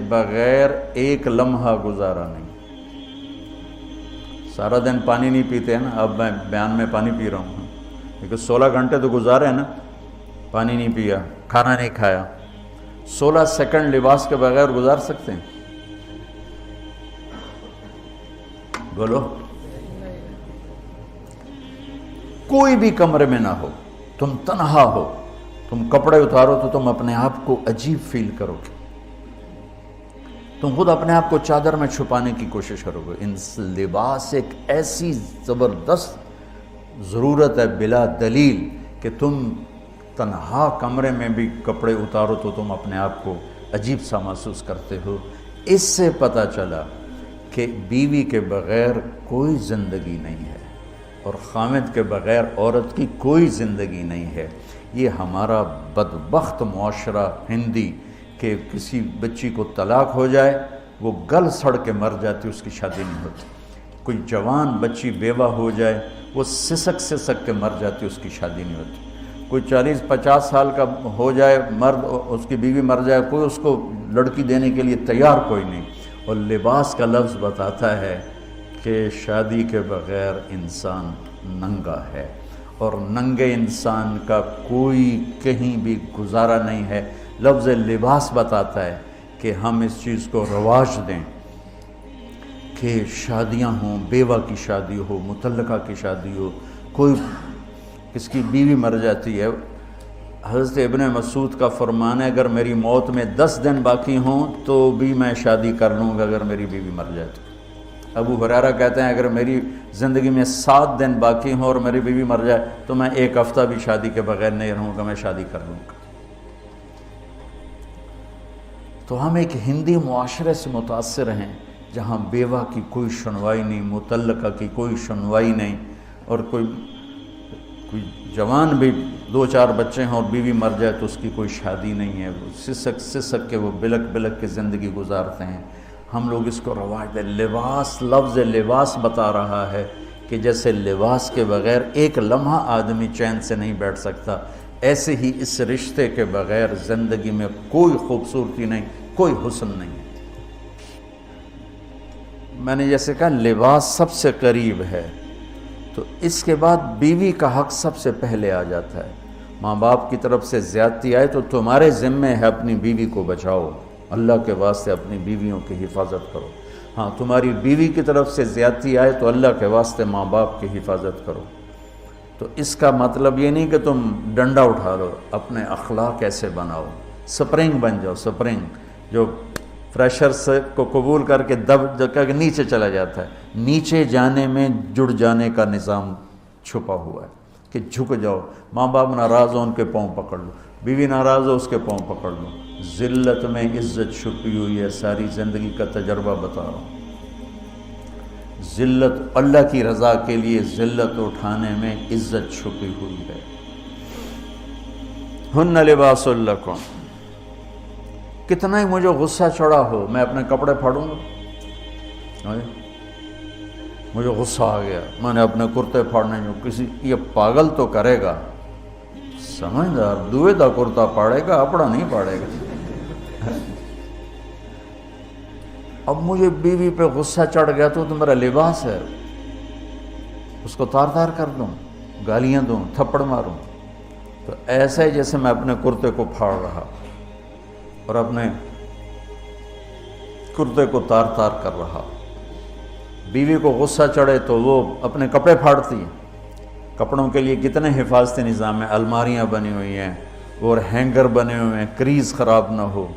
بغیر ایک لمحہ گزارا نہیں۔ سارا دن پانی نہیں پیتے ہیں نا، اب میں بیان میں پانی پی رہا ہوں، لیکن 16 گھنٹے تو گزارے ہیں نا، پانی نہیں پیا، کھانا نہیں کھایا۔ 16 سیکنڈ لباس کے بغیر گزار سکتے ہیں؟ بولو۔ کوئی بھی کمرے میں نہ ہو، تم تنہا ہو، تم کپڑے اتارو تو تم اپنے آپ کو عجیب فیل کرو گے، تم خود اپنے آپ کو چادر میں چھپانے کی کوشش کرو گے۔ ان لباس ایک ایسی زبردست ضرورت ہے بلا دلیل کہ تم تنہا کمرے میں بھی کپڑے اتارو تو تم اپنے آپ کو عجیب سا محسوس کرتے ہو۔ اس سے پتہ چلا کہ بیوی کے بغیر کوئی زندگی نہیں ہے اور خامد کے بغیر عورت کی کوئی زندگی نہیں ہے۔ یہ ہمارا بدبخت معاشرہ ہندی کہ کسی بچی کو طلاق ہو جائے وہ گل سڑ کے مر جاتی، اس کی شادی نہیں ہوتی۔ کوئی جوان بچی بیوہ ہو جائے وہ سسک کے مر جاتی، اس کی شادی نہیں ہوتی۔ کوئی 40-50 سال کا ہو جائے مرد، اس کی بیوی مر جائے، کوئی اس کو لڑکی دینے کے لیے تیار کوئی نہیں۔ اور لباس کا لفظ بتاتا ہے کہ شادی کے بغیر انسان ننگا ہے، اور ننگے انسان کا کوئی کہیں بھی گزارا نہیں ہے۔ لفظ لباس بتاتا ہے کہ ہم اس چیز کو رواج دیں کہ شادیاں ہوں، بیوہ کی شادی ہو، مطلقہ کی شادی ہو، کوئی کس کی بیوی مر جاتی ہے۔ حضرت ابن مسعود کا فرمان ہے اگر میری موت میں 10 دن باقی ہوں تو بھی میں شادی کر لوں گا اگر میری بیوی مر جائے تو۔ ابو ہریرہ کہتے ہیں اگر میری زندگی میں 7 دن باقی ہوں اور میری بیوی مر جائے تو میں 1 ہفتہ بھی شادی کے بغیر نہیں رہوں گا، میں شادی کر لوں گا۔ تو ہم ایک ہندی معاشرے سے متاثر ہیں جہاں بیوہ کی کوئی سنوائی نہیں، مطلقہ کی کوئی سنوائی نہیں، اور کوئی جوان بھی 2-4 بچے ہیں اور بیوی مر جائے تو اس کی کوئی شادی نہیں ہے، وہ سسک کے وہ بلک کے زندگی گزارتے ہیں۔ ہم لوگ اس کو رواج دیں۔ لباس، لفظ لباس بتا رہا ہے کہ جیسے لباس کے بغیر ایک لمحہ آدمی چین سے نہیں بیٹھ سکتا، ایسے ہی اس رشتے کے بغیر زندگی میں کوئی خوبصورتی نہیں، کوئی حسن نہیں۔ میں نے جیسے کہا لباس سب سے قریب ہے، تو اس کے بعد بیوی کا حق سب سے پہلے آ جاتا ہے۔ ماں باپ کی طرف سے زیادتی آئے تو تمہارے ذمے ہے اپنی بیوی کو بچاؤ، اللہ کے واسطے اپنی بیویوں کی حفاظت کرو۔ ہاں تمہاری بیوی کی طرف سے زیادتی آئے تو اللہ کے واسطے ماں باپ کی حفاظت کرو۔ تو اس کا مطلب یہ نہیں کہ تم ڈنڈا اٹھا لو، اپنے اخلاق ایسے بناؤ، سپرنگ بن جاؤ، سپرنگ جو فریشرز کو قبول کر کے دب کر کے نیچے چلا جاتا ہے۔ نیچے جانے میں جڑ جانے کا نظام چھپا ہوا ہے کہ جھک جاؤ، ماں باپ ناراض ہو ان کے پاؤں پکڑ لو، بیوی ناراض ہو اس کے پاؤں پکڑ لو۔ ذلت میں عزت چھپی ہوئی ہے، ساری زندگی کا تجربہ بتا رہا ہوں۔ ذلت اللہ کی رضا کے لیے ذلت اٹھانے میں عزت چھپی ہوئی ہے۔ ہن لباس لکم، کتنا ہی مجھے غصہ چڑھا ہو میں اپنے کپڑے پھاڑوں گا، مجھے غصہ آ گیا میں نے اپنے کرتے پھاڑنے جو کسی یہ پاگل تو کرے گا، سمجھدار دوئے دا کرتا پاڑے گا، اپنا نہیں پاڑے گا۔ اب مجھے بیوی پہ غصہ چڑھ گیا تو میرا لباس ہے، اس کو تار تار کر دوں، گالیاں دوں، تھپڑ ماروں، تو ایسا ہی جیسے میں اپنے کرتے کو پھاڑ رہا اور اپنے کرتے کو تار تار کر رہا۔ بیوی کو غصہ چڑھے تو وہ اپنے کپڑے پھاڑتی ہیں۔ کپڑوں کے لیے کتنے حفاظتی نظام ہیں، الماریاں بنی ہوئی ہیں اور ہینگر بنے ہوئے ہیں، کریز خراب نہ ہو۔